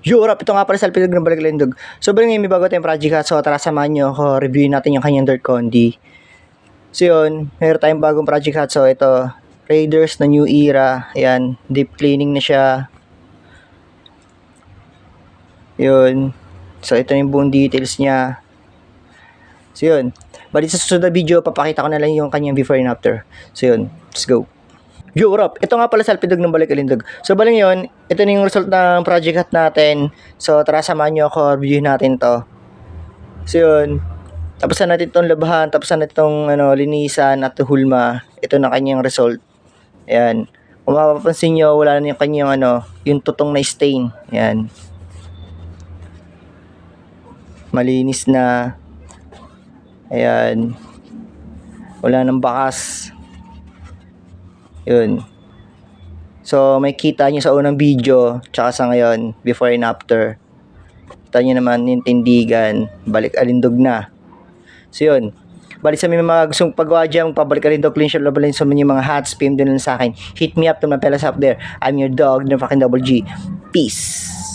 Europe, ito nga pala sa Alpilog ng Balikalindog. Sobrang may bago tayong project ha. So tara samahan nyo ako, reviewin natin yung kanyang dirt condi. So yun, meron tayong bagong project ha. So ito, Raiders na new era. Ayan, deep cleaning na siya. Yun. So ito yung buong details niya. So yun. Bali sa susunod na video, papakita ko na lang yung kanyang before and after. So yun, let's go. Europe, ito nga pala sa Alpilog ng Balikalindog. So bali yun, ito na yung result ng project hat natin. So tara samahan nyo ako, review natin to. So yun, tapos na natin itong labahan, tapos na natin itong linisan at hulma. Ito na kanyang result. Ayan. Kung mapapansin nyo, wala na yung kanyang yung tutong na stain. Ayan. Malinis na. Ayan. Wala nang bakas. Yun. So, may kita nyo sa unang video, tsaka sa ngayon, before and after. Kita nyo naman yung tindigan, balik alindog na. So, yun. Balik sa mga gustong pagawa dyan, pabalik alindog, clean shop, labalin sa mga hats, PM din lang sa akin. Hit me up to my fellas up there. I'm your dog, the fucking double G. Peace.